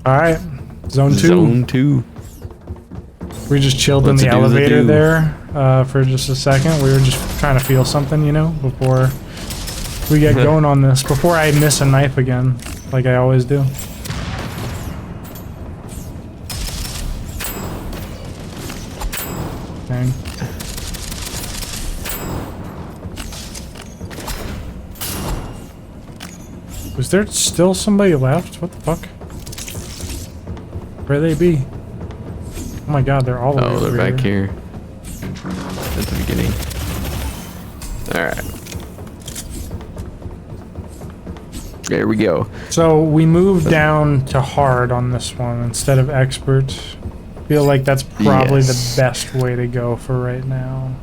All right, zone 2. Zone 2. We just chilled in the elevator there for just a second. We were just trying to feel something, you know, before we get going on this. Before I miss a knife again, like I always do. Dang. Was there still somebody left? What the fuck? Where they be? Oh my god, they're all the way over they're back here. At the beginning. Alright. There we go. So we moved down to hard on this one instead of expert. Feel like that's probably the best way to go for right now.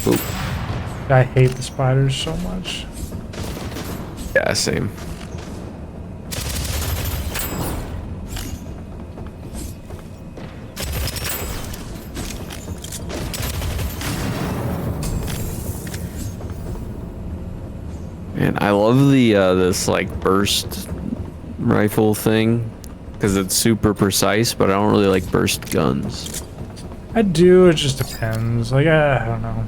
Oop. I hate the spiders so much. Yeah, same. Man, I love the this like burst rifle thing because it's super precise, but I don't really like burst guns. I do, it just depends. Like, I don't know.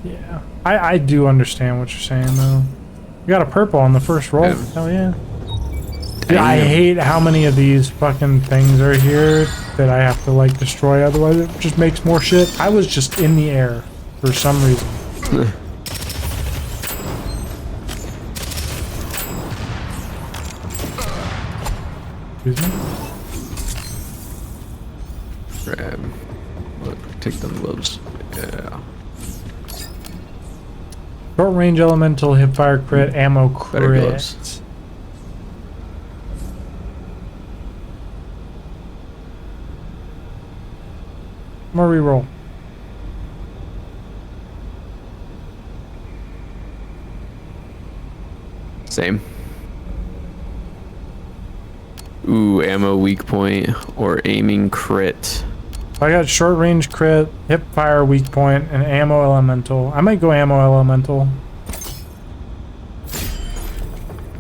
Yeah. I do understand what you're saying, though. You got a purple on the first roll. Yeah. Hell yeah. Dude, I hate how many of these fucking things are here that I have to, like, destroy. Otherwise, it just makes more shit. I was just in the air for some reason. Excuse me? Grab. Look, take them gloves. Yeah. Short range elemental, hip fire crit, ammo crit. Better gloves. I'm gonna reroll. Same. Ooh, ammo weak point or aiming crit. I got short range crit, hip fire weak point, and ammo elemental. I might go ammo elemental.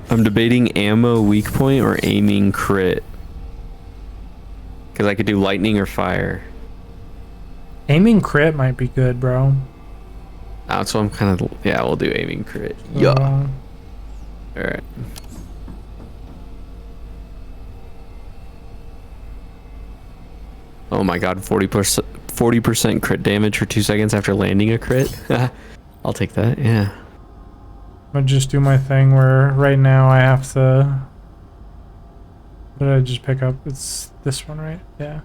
I'm debating ammo weak point or aiming crit. Because I could do lightning or fire. Aiming crit might be good, bro. So I'm kind of, yeah, we'll do aiming crit. Yeah. Alright. Oh my god, 40% crit damage for 2 seconds after landing a crit. I'll take that, yeah. I'm gonna just do my thing where right now I have to... What did I just pick up? It's this one, right? Yeah.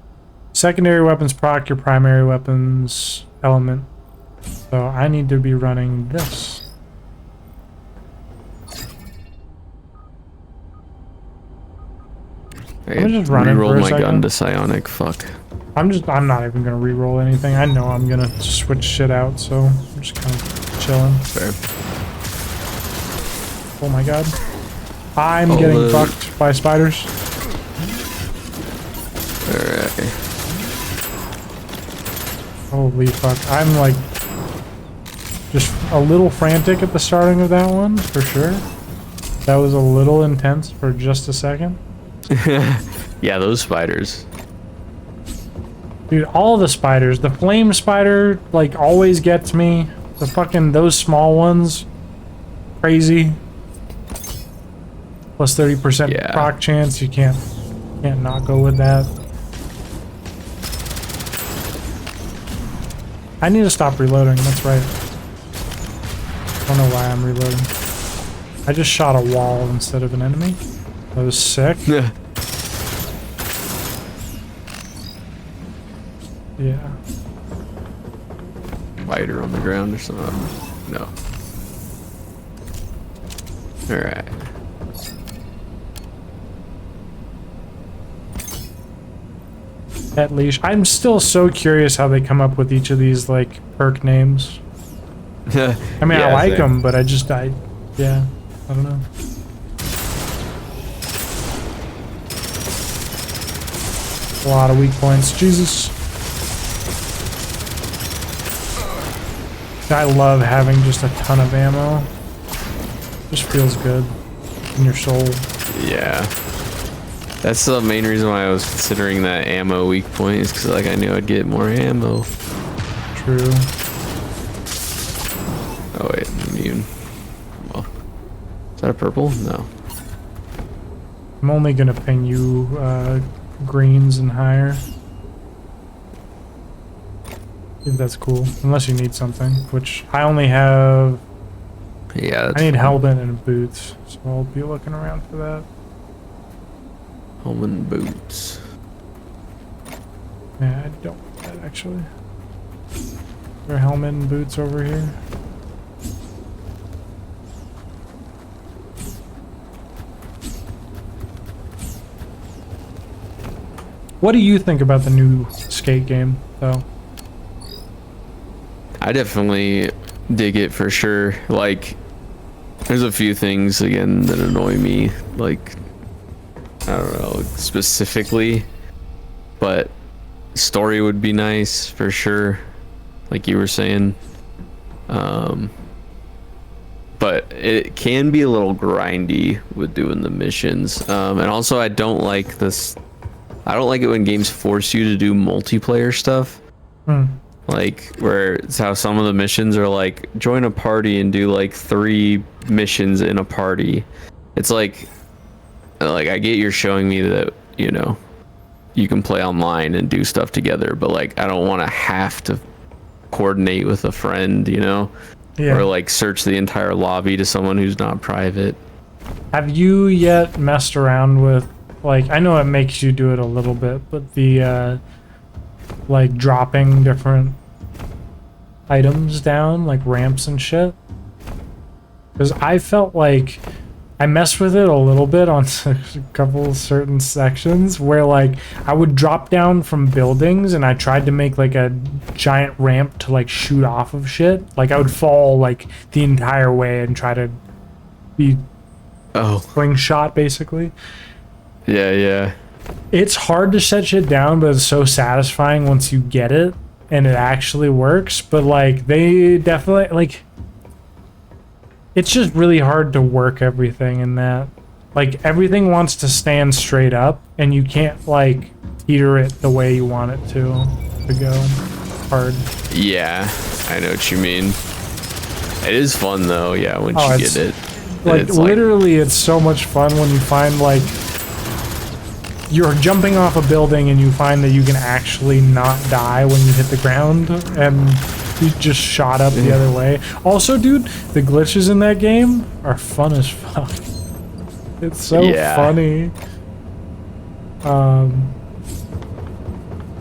Secondary weapons proc your primary weapons element. So I need to be running this. I'm just running for a reroll my second. gun to psionic, fuck. I'm not even gonna re-roll anything. I know I'm gonna switch shit out, so I'm just kind of chilling. Fair. Oh my god. I'm getting fucked by spiders. Alright. Holy fuck. I'm like just a little frantic at the starting of that one, for sure. That was a little intense for just a second. Yeah, those spiders. Dude, all the spiders. The flame spider, like, always gets me. The fucking, those small ones. Crazy. Plus 30% proc chance. You can't not go with that. I need to stop reloading, that's right. I don't know why I'm reloading. I just shot a wall instead of an enemy. That was sick. Yeah. Yeah. Spider on the ground or something? No. Alright. Pet leash. I'm still so curious how they come up with each of these, like, perk names. I mean, I like them, but yeah, I don't know. A lot of weak points. Jesus. I love having just a ton of ammo. Just feels good in your soul. Yeah. That's the main reason why I was considering that ammo weak point, is because like I knew I'd get more ammo. True. Oh wait, immune. Well, is that a purple? No. I'm only gonna ping you greens and higher. If that's cool. Unless you need something, which I only have. Yeah, I need fine. helmet and boots, so I'll be looking around for that. Helmet and boots. Yeah, I don't want that actually. Is there a helmet and boots over here? What do you think about the new skate game, though? I definitely dig it for sure. Like, there's a few things again that annoy me. Like, I don't know specifically, but story would be nice for sure, like you were saying. But it can be a little grindy with doing the missions. And also, I don't like this. I don't like it when games force you to do multiplayer stuff. Like, where it's how some of the missions are like, join a party and do like 3 missions in a party. It's like I get you're showing me that, you know, you can play online and do stuff together, but like, I don't want to have to coordinate with a friend, you know? Yeah. Or like search the entire lobby to someone who's not private. Have you yet messed around with, like, I know it makes you do it a little bit, but the, like, dropping different items down, like ramps and shit? Because I felt like I messed with it a little bit on a couple certain sections where, like, I would drop down from buildings and I tried to make, like, a giant ramp to, like, shoot off of shit. Like, I would fall, like, the entire way and try to be slingshot, basically. Yeah. It's hard to set shit down, but it's so satisfying once you get it and it actually works. But, like, they definitely, like, it's just really hard to work everything in that. Like, everything wants to stand straight up and you can't, like, teeter it the way you want it to go. Hard. Yeah, I know what you mean. It is fun though, yeah, once you get it. Like, it's literally, it's so much fun when you find, like, you're jumping off a building and you find that you can actually not die when you hit the ground and you just shot up the other way. Also, dude, the glitches in that game are fun as fuck. It's so funny.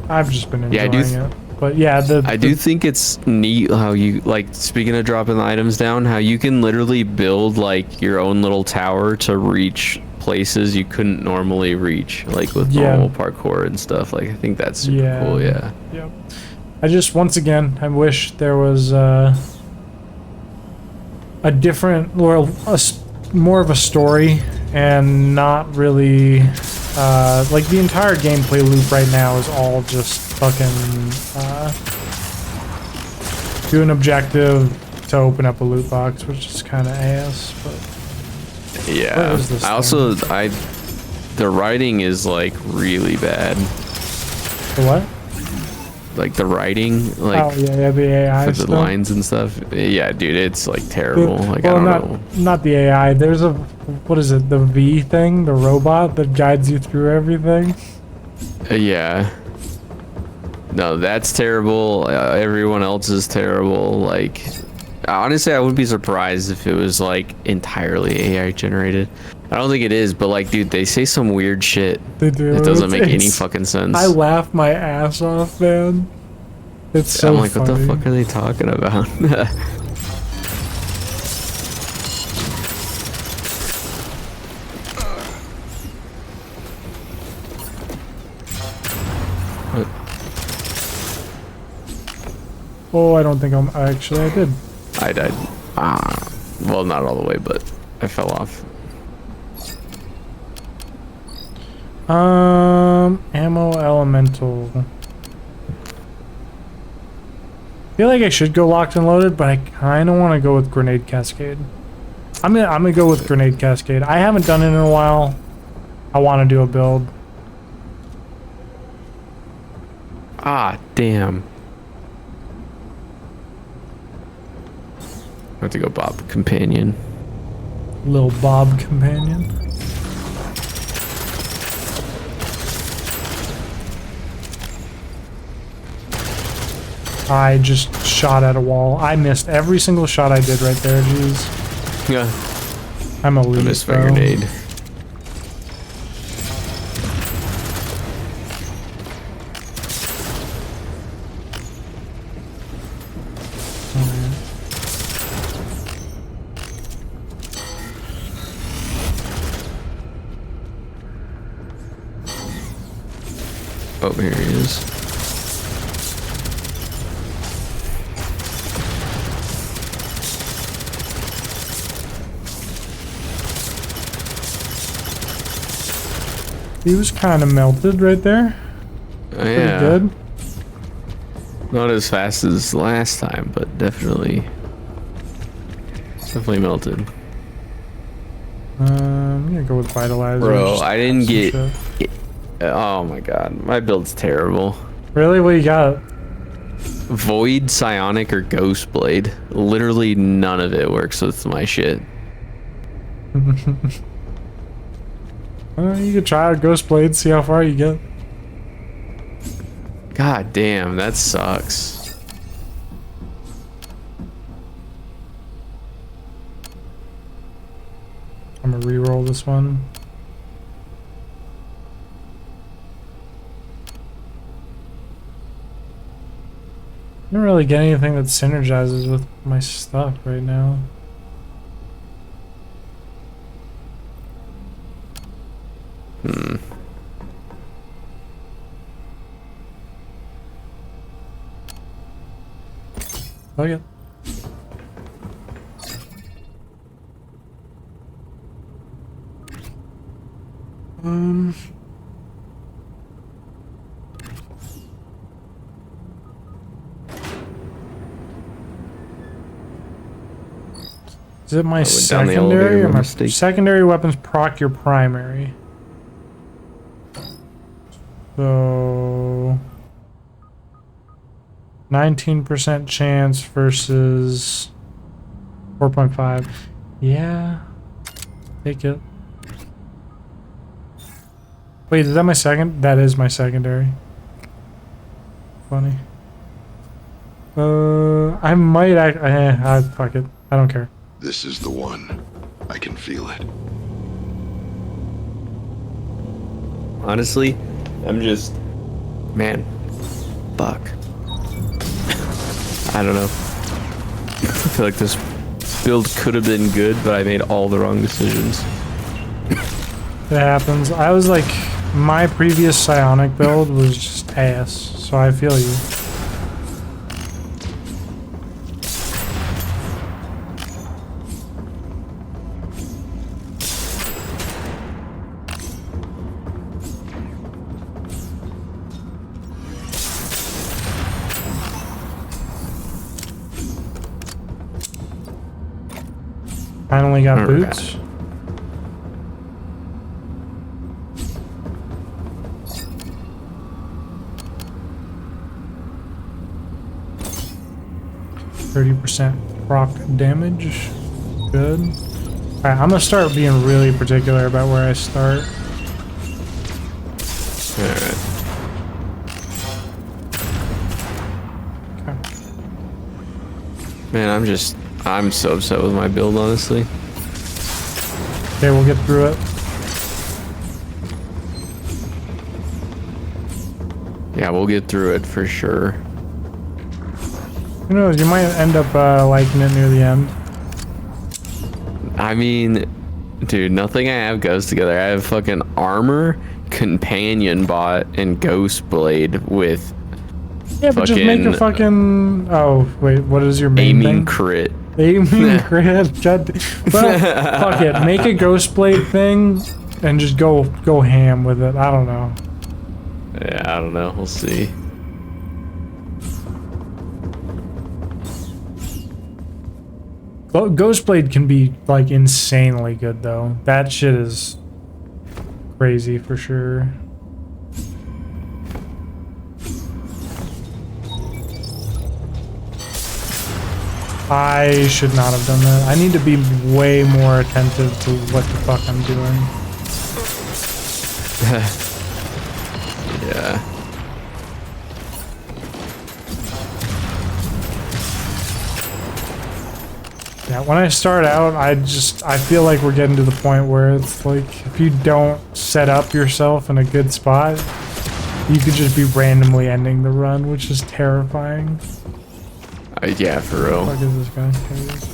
I've just been enjoying it. But yeah, I do think it's neat how you, like, speaking of dropping the items down, how you can literally build like your own little tower to reach places you couldn't normally reach, like with normal parkour and stuff. Like, I think that's super cool. Yeah. Yep. I just, once again, I wish there was a different, or more of a story, and not really, like, the entire gameplay loop right now is all just fucking do an objective to open up a loot box, which is kind of ass, but yeah. I also, the writing is like really bad. The what? Like the writing, like, oh yeah, the AI for the stuff. lines and stuff. Yeah, dude, it's like terrible. Like, well, I don't know. Not the AI. There's a, what is it? The V thing, the robot that guides you through everything. Yeah. No, that's terrible. Everyone else is terrible. Like, honestly, I wouldn't be surprised if it was like entirely AI generated. I don't think it is, but like, dude, they say some weird shit. They do. It doesn't make any fucking sense. I laugh my ass off, man. It's so I'm like, funny. what the fuck are they talking about? Oh, I don't think actually, I did. I died. Well, not all the way, but I fell off. Ammo elemental. feel like I should go locked and loaded, but I kind of want to go with grenade cascade. I'm gonna go with grenade cascade. I haven't done it in a while. I want to do a build. Ah, damn. I have to go Bob Companion. Little Bob Companion. I just shot at a wall. I missed every single shot I did right there. Jeez. Yeah. I'm elite. I missed my grenade. Oh, here he is. He was kind of melted right there. Oh, Pretty yeah. good. Not as fast as last time, but definitely melted. I'm gonna go with vitalizer. Bro, just I didn't some get. shit. Oh my god, my build's terrible. Really? What you got? Void, Psionic, or Ghost Blade. Literally none of it works with my shit. You could try out Ghost Blade, see how far you get. God damn, that sucks. I'm gonna re-roll this one. I don't really get anything that synergizes with my stuff right now. Okay. Is it my down the secondary elevator or by my mistake. secondary weapons proc your primary? So 19% chance versus 4.5. Yeah. Take it. Wait, is that my second? That is my secondary. Funny. I might fuck it. I don't care. This is the one. I can feel it. Honestly, I'm just. Man. Fuck. I don't know. I feel like this build could have been good, but I made all the wrong decisions. It happens. I was like, my previous psionic build was just ass, so I feel you. Finally got Okay. boots. %30% proc damage. Good. Alright, I'm gonna start being really particular about where I start. Alright. Okay. Man, I'm so upset with my build, honestly. Okay, we'll get through it. Yeah, we'll get through it for sure. Who knows, you might end up liking it near the end. I mean, dude, nothing I have goes together. I have fucking armor, companion bot, and ghost blade with Yeah, but just make a fucking... Oh, wait, what is your main aiming thing? crit. Aiming crit. Well, fuck it. Make a ghost blade thing and just go ham with it. I don't know. Yeah, I don't know. We'll see. Ghostblade can be like insanely good though. That shit is crazy for sure. I should not have done that. I need to be way more attentive to what the fuck I'm doing. Yeah. Yeah, when I start out, I feel like we're getting to the point where it's like, if you don't set up yourself in a good spot, you could just be randomly ending the run, which is terrifying. Yeah, for real. What the fuck is this guy?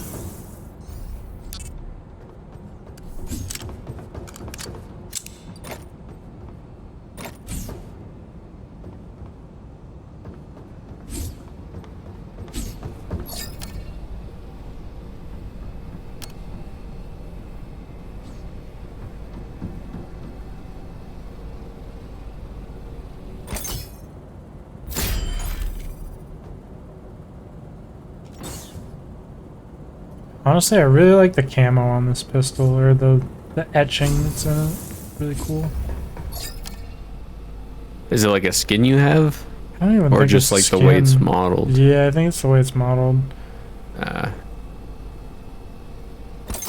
Honestly, I really like the camo on this pistol, or the etching that's in it. Really cool. Is it like a skin you have? I don't even or think just it's like the way it's skin. modeled? Yeah, I think it's the way it's modeled.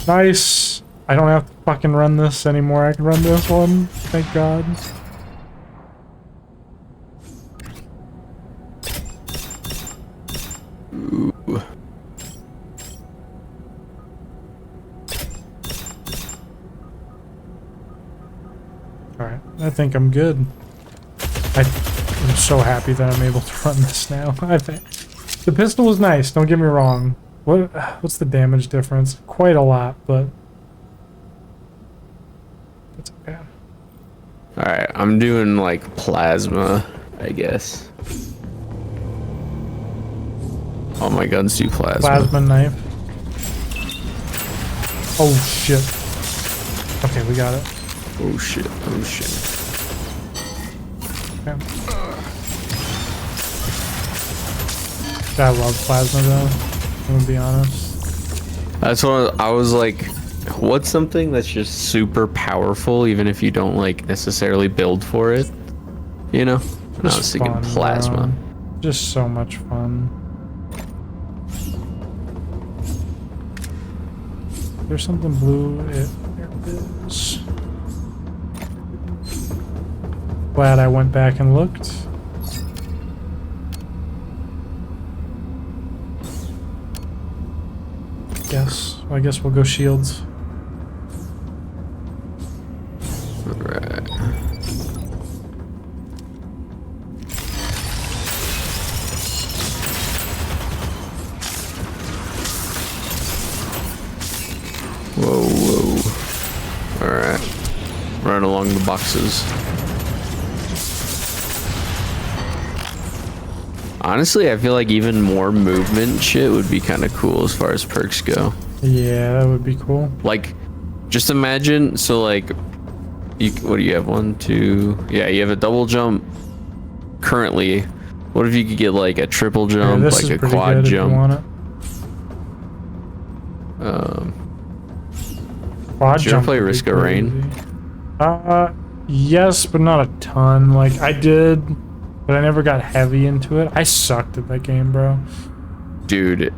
Nice. I don't have to fucking run this anymore. I can run this one. Thank God. Ooh. Alright, I think I'm good. I'm so happy that I'm able to run this now. I think the pistol was nice, don't get me wrong. What's the damage difference? Quite a lot, but that's okay. Alright, I'm doing like plasma, I guess. All my guns do plasma. Plasma knife. Oh shit. Okay, we got it. Oh shit, oh shit. Okay. I love plasma though, I'm gonna be honest. That's what I was like, what's something that's just super powerful even if you don't like necessarily build for it? You know? And I was thinking fun, plasma. bro. Just so much fun. There's something blue. There it is. Glad I went back and looked. I guess we'll go shields. Alright. Whoa, whoa. Alright. Run along the boxes. Honestly, I feel like even more movement shit would be kind of cool as far as perks go. Yeah, that would be cool. Like, just imagine, so like, what do you have? 1, 2, yeah, you have a double jump currently. What if you could get like a triple jump, like a quad jump? Quad Did you ever play Risk of Rain? Yes, but not a ton. Like, I did, but I never got heavy into it. I sucked at that game, bro. Dude,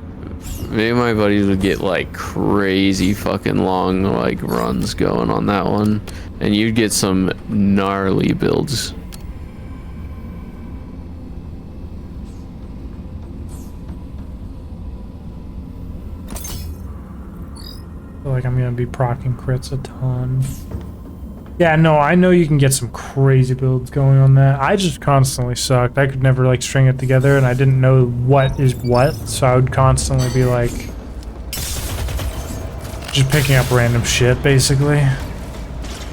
me and my buddies would get like crazy fucking long like runs going on that one, and you'd get some gnarly builds. I feel like I'm gonna be proccing crits a ton. Yeah, no, I know you can get some crazy builds going on that. I just constantly sucked. I could never like string it together, and I didn't know what is what, so I would constantly be like just picking up random shit, basically.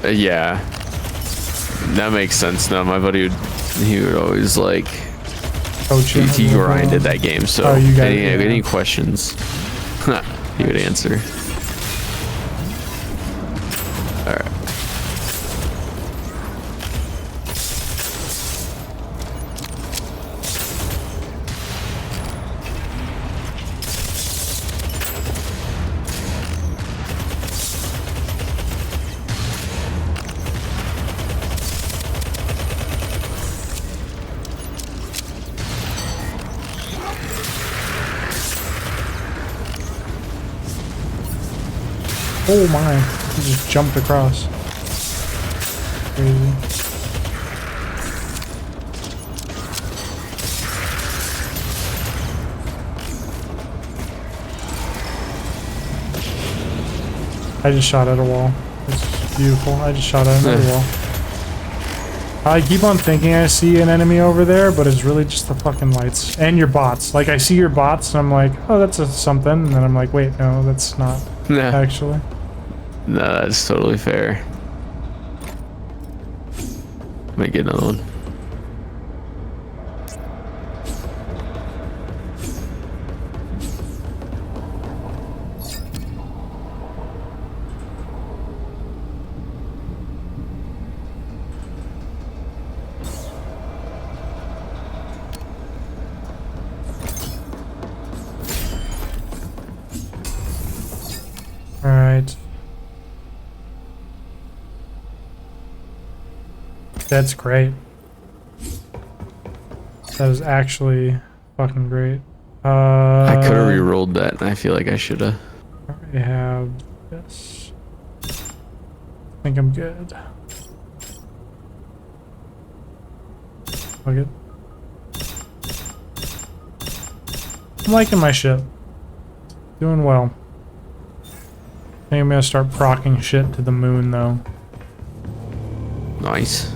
Yeah, that makes sense. No, my buddy he would always like he grinded that game, so any questions he would answer. Alright. Oh my. He just jumped across. Crazy. I just shot at a wall. It's beautiful. I just shot at another wall. I keep on thinking I see an enemy over there, but it's really just the fucking lights. And your bots. Like, I see your bots, and I'm like, oh, that's a something. And then I'm like, wait, no, that's not actually. No, that's totally fair. Might get another one. Alright. That's great. That is actually fucking great. I could have re-rolled that, and I feel like I should have. I have this. I think I'm good. Look it. I'm liking my ship. Doing well. I think I'm gonna start procking shit to the moon though. Nice.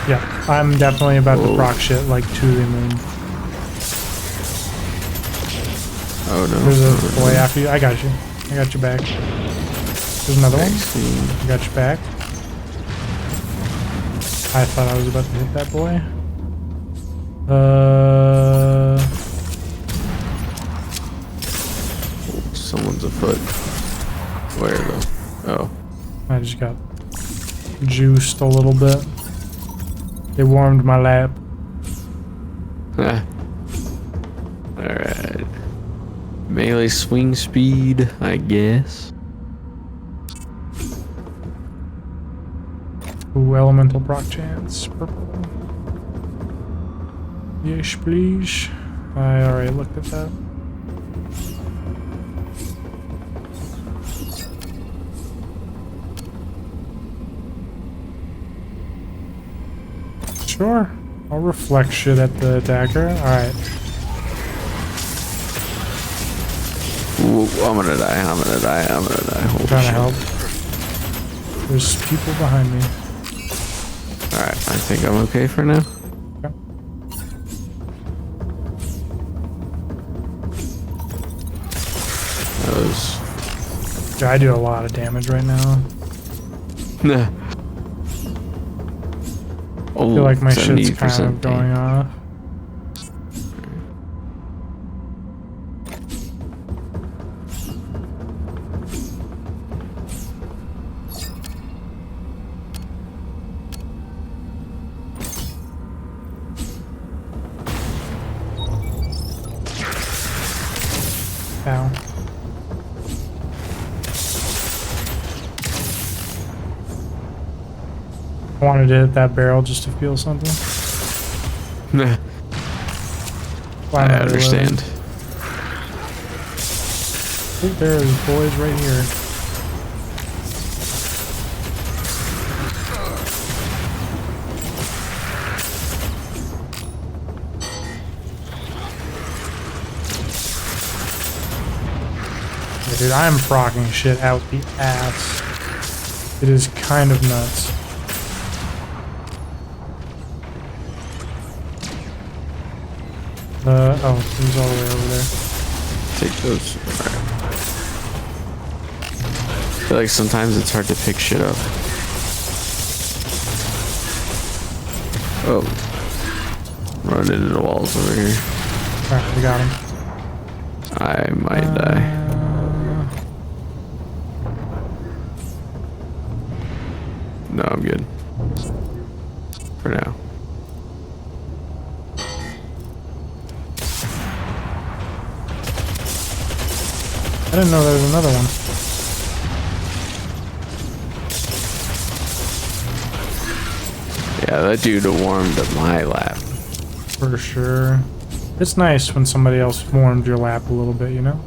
Yeah, I'm definitely about to proc shit like to the moon. Oh no. There's a boy after you. I got you. I got your back. There's another one. I got your back. I thought I was about to hit that boy. Someone's afoot. Where though? Oh. I just got juiced a little bit. They warmed my lap. Alright. Melee swing speed, I guess. Ooh, elemental proc chance. Purple. Yes, please. I already looked at that. Sure. I'll reflect shit at the attacker. Alright. Ooh, I'm gonna die, I'm gonna die, I'm gonna die. Holy Trying to shit. help. There's people behind me. Alright, I think I'm okay for now. Okay. That was... Yeah, I do a lot of damage right now. I feel like my shit's kind of going off. Ow. I wanted to hit that barrel just to feel something. I understand. Oh, there's boys right here. Yeah, dude, I'm frocking shit out the ass. It is kind of nuts. Oh, he's all the way over there. Take those. Alright. I feel like sometimes it's hard to pick shit up. Oh. Run into the walls over here. Alright, we got him. I might die. No, I'm good. For now. I didn't know there was another one. Yeah, that dude warmed up my lap. For sure. It's nice when somebody else warmed your lap a little bit, you know?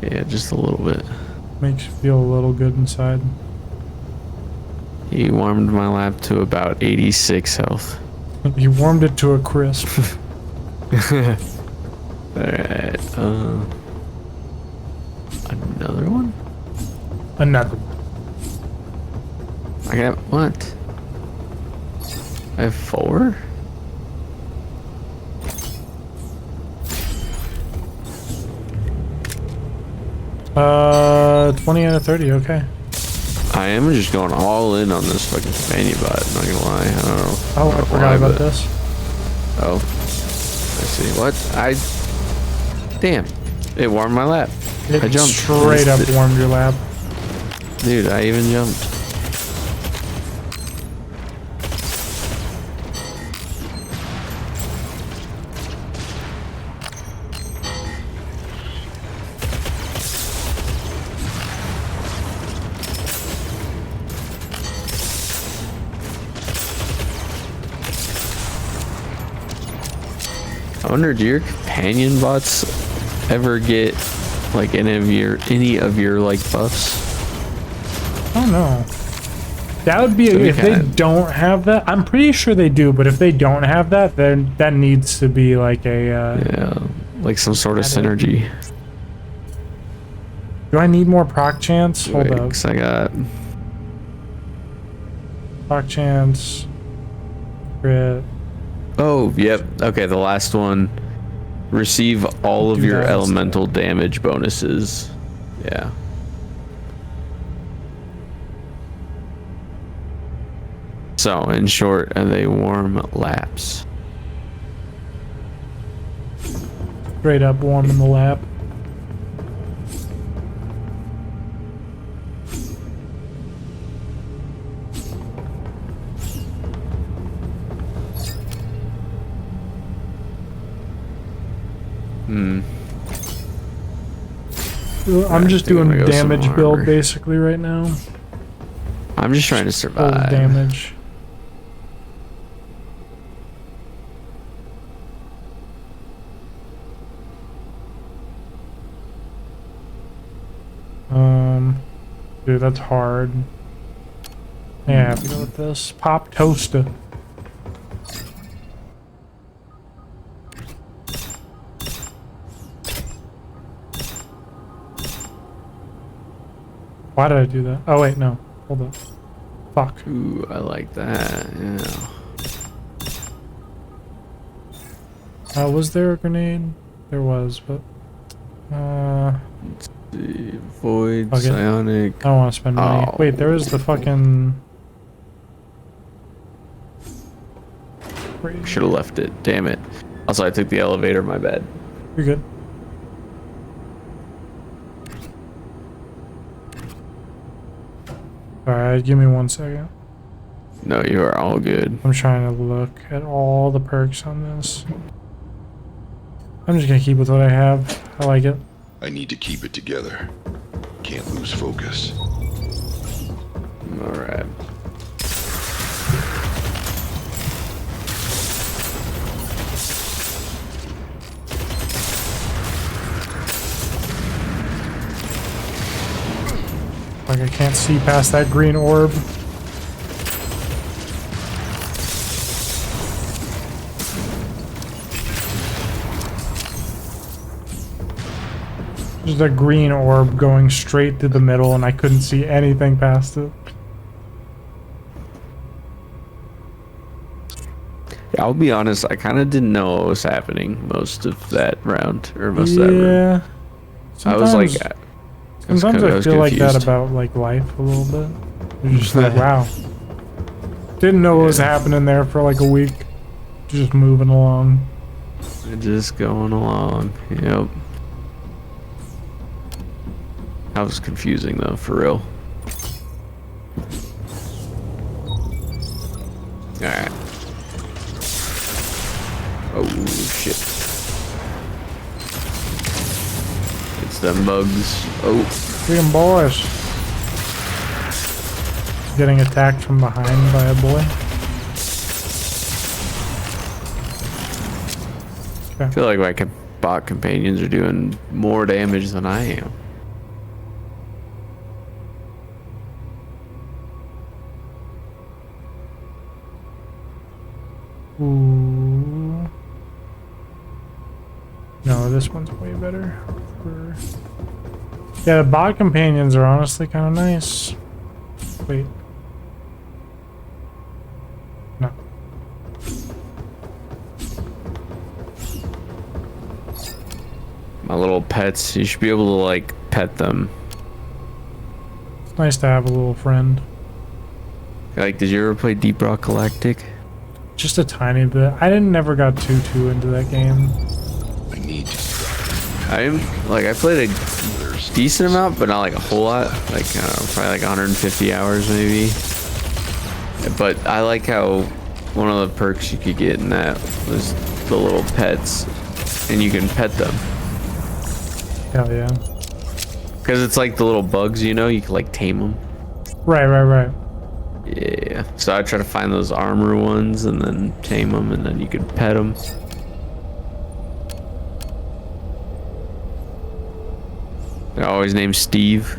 Yeah, just a little bit. Makes you feel a little good inside. He warmed my lap to about 86 health. You warmed it to a crisp. Alright, another one? Another. I got what? I have 4? Uh, 20 out of 30, okay. I am just going all in on this fucking companion bot, I'm not gonna lie. I don't know. Oh, I forgot about this. Oh. I see. What? Damn. It warmed my lap. It I jumped. straight up warmed your lap. Dude, I even jumped. I wonder, do your companion bots ever get like any of your like buffs? I don't know. That would be if they don't have that. I'm pretty sure they do, but if they don't have that, then that needs to be like a yeah, like some sort of synergy. Do I need more proc chance? Hold Wait, up. 'cause I got Proc chance. Crit. Oh, yep. Okay, the last one. Receive all of Do your that elemental damage bonuses. Yeah. So, in short, they warm laps. Straight up warm in the lap. I'm just doing damage build basically right now. I'm just trying to survive. Full damage. Dude, that's hard. Yeah, I have to go with this. Pop toaster. Why did I do that? Oh wait, no. Hold up. Fuck. Ooh, I like that. Yeah. Was there a grenade? There was, but Let's see. Void, okay. psionic. I don't want to spend money. Oh. Wait, there was the fucking. Should have left it. Damn it. Also, I took the elevator. My bad. You're good. Alright, give me 1 second. No, you are all good. I'm trying to look at all the perks on this. I'm just gonna keep with what I have. I like it. I need to keep it together. Can't lose focus. All right. Like I can't see past that green orb. There's a green orb going straight through the middle and I couldn't see anything past it. Yeah, I'll be honest, I kind of didn't know what was happening most of that round, or most of that round. Yeah. I was like, Sometimes I feel like that confused. about like life a little bit. You're just like, wow. Didn't know what was happening there for like a week. Just moving along. Just going along. Yep. That was confusing though, for real. Alright. Oh shit. It's them bugs. Oh. Freaking boys. Getting attacked from behind by a boy. I feel like my bot companions are doing more damage than I am. Ooh. No, this one's way better. Yeah, the bot companions are honestly kind of nice. Wait. No. My little pets, you should be able to like pet them. It's nice to have a little friend. Like, did you ever play Deep Rock Galactic? Just a tiny bit. I didn't never got too into that game. I need to I played a decent amount, but not like a whole lot. Like, I don't know, probably like 150 hours maybe. But I like how one of the perks you could get in that was the little pets, and you can pet them. Hell yeah. Because it's like the little bugs, you know, you can like tame them. Right. Yeah. So I try to find those armor ones and then tame them, and then you can pet them. They're always named Steve.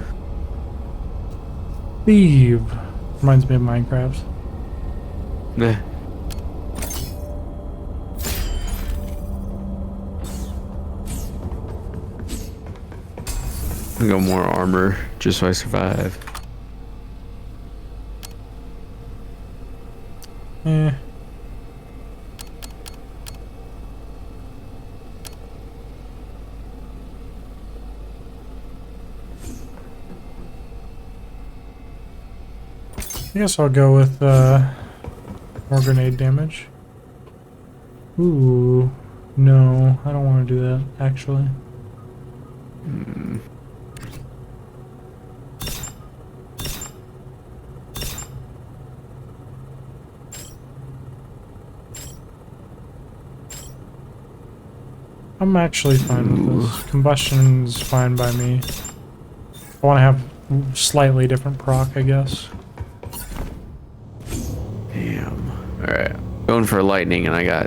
Steve. Reminds me of Minecraft. Nah. I got more armor just so I survive. Eh. I guess I'll go with more grenade damage. Ooh, no, I don't want to do that actually. I'm actually fine with this. Combustion's fine by me. I want to have slightly different proc, I guess. Damn. Alright. Going for lightning, and I got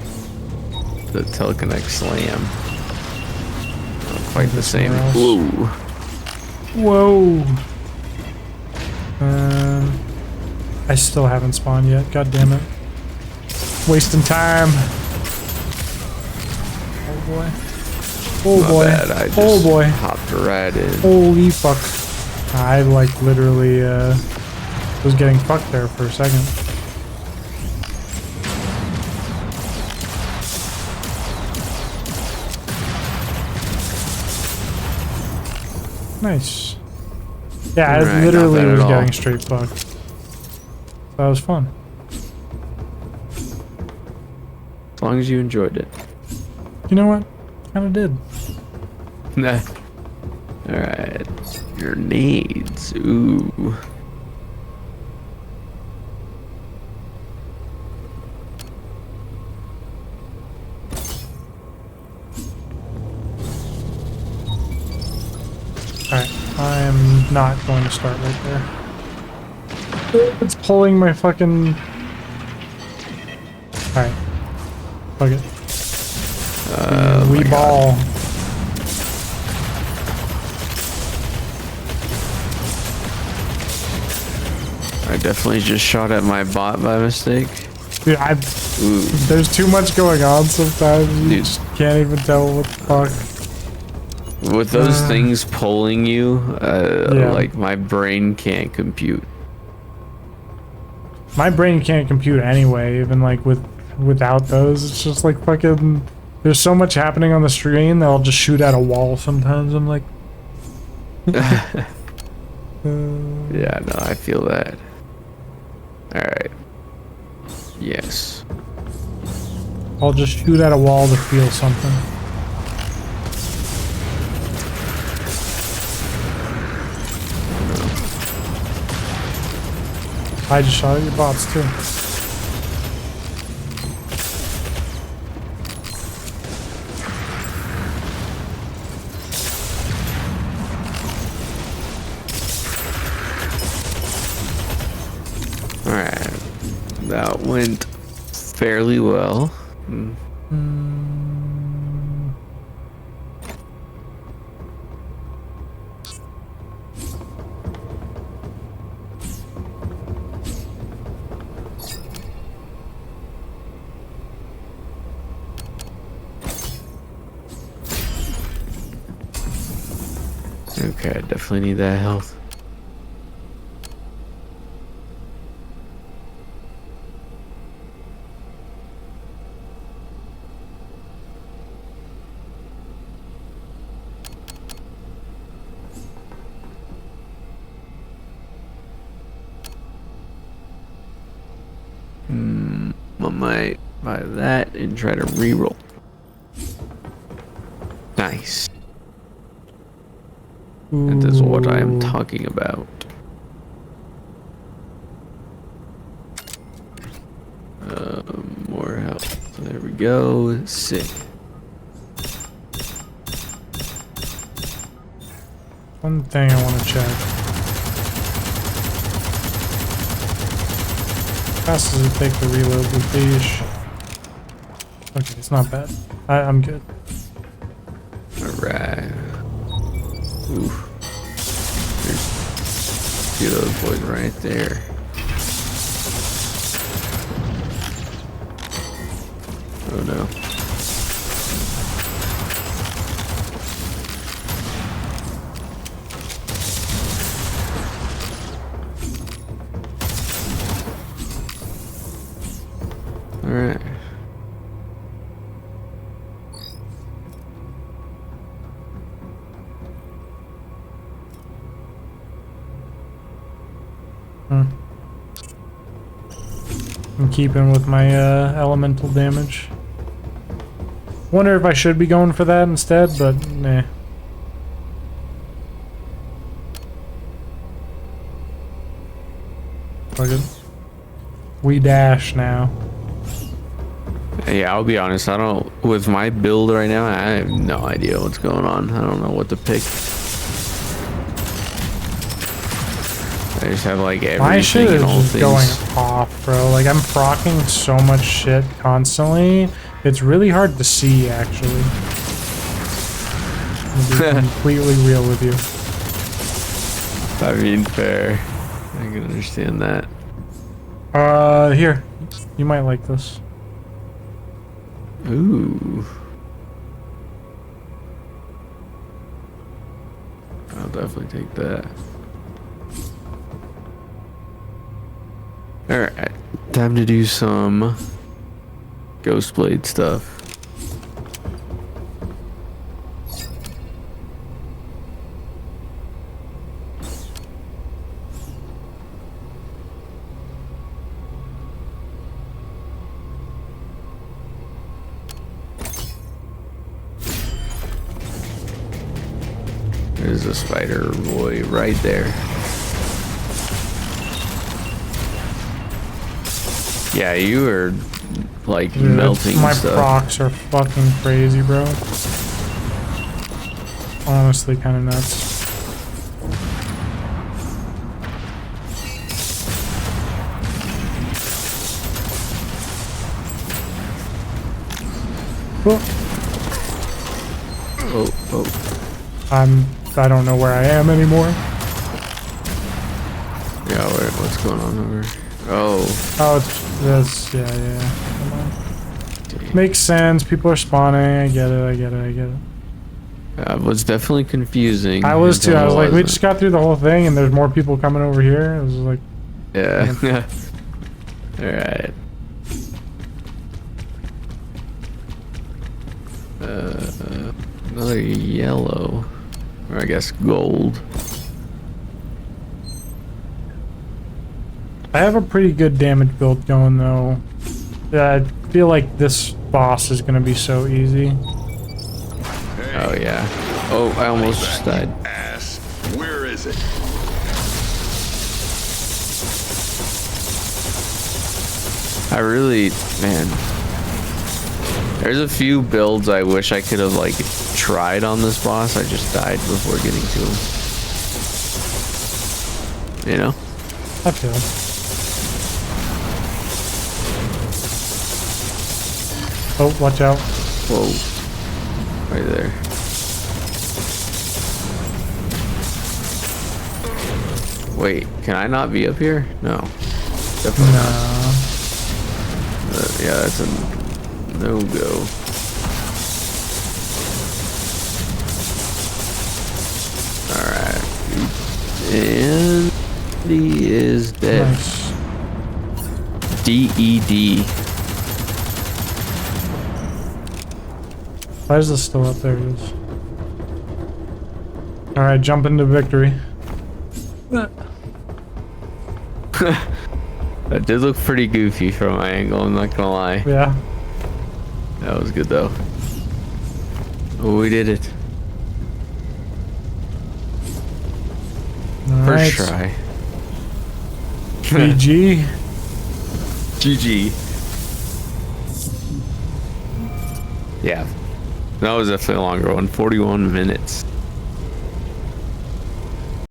the Telekinetic Slam. Not quite the same. somewhere Whoa. Whoa! I still haven't spawned yet. God damn it! Wasting time. Oh boy! Oh My boy! bad, I just Oh boy! hopped right in. Holy fuck! I like literally was getting fucked there for a second. Nice. Yeah, I Alright, literally not bad was at all. getting straight fucked. That was fun. As long as you enjoyed it. You know what? Kinda did. Nah. Alright. Grenades. Ooh. Alright, I am not going to start right there. It's pulling my fucking... Alright. Fuck it. My We God. ball. I definitely just shot at my bot by mistake. Dude, Ooh. there's too much going on sometimes. You Dude. just can't even tell what the fuck. With those things pulling you, Yeah. like my brain can't compute. My brain can't compute anyway, even like without those. It's just like fucking... There's so much happening on the screen that I'll just shoot at a wall sometimes. I'm like... Yeah, no, I feel that. Alright. Yes. I'll just shoot at a wall to feel something. I just shot at your bots too. Alright. That went fairly well. Okay, I definitely need that health. I might buy that and try to reroll. Nice. And this is what I am Ooh. talking about. More health. There we go. Sick. One thing I want to check. How fast does it take to reload the leash? Okay, it's not bad. I'm good. Alright. Oof. There's two of those boys right there. Oh no. Alright. I'm keeping with my elemental damage. Wonder if I should be going for that instead, but nah. Fuck it. We dash now. Yeah, I'll be honest, I don't, with my build right now, I have no idea what's going on. I don't know what to pick. I just have like My shit everything is and all just things. going off, bro. Like, I'm procking so much shit constantly. It's really hard to see, actually. To be completely real with you. I mean, fair. I can understand that. Here. You might like this. Ooh. I'll definitely take that. Alright, time to do some Ghostblade stuff. There's a spider boy right there. Yeah, you are like Dude, melting my stuff. procs are fucking crazy, bro. Honestly, kind of nuts. Oh, oh. I don't know where I am anymore. Yeah, what's going on over here? Oh. Oh, it's this. Yeah. Come on. Makes sense. People are spawning. I get it. It was definitely confusing. I was too. until I was it like, we wasn't. just got through the whole thing, and there's more people coming over here. It was like, Yeah. Alright. Another yellow. Or I guess gold. I have a pretty good damage build going though. I feel like this boss is gonna be so easy. Oh yeah. Oh, I almost just died. Ass, where is it? I really, man. There's a few builds I wish I could have like tried on this boss. I just died before getting to him. You know? I feel. Oh, watch out. Whoa. Right there. Wait, can I not be up here? No. Definitely not. No. Yeah, that's a no-go. And he is dead. Nice. DED. Why is this still up? There it is. Alright, jump into victory. That did look pretty goofy from my angle, I'm not gonna lie. Yeah. That was good though. Oh, we did it. Alright. First try. GG. GG. Yeah. That was definitely a longer one. 41 minutes.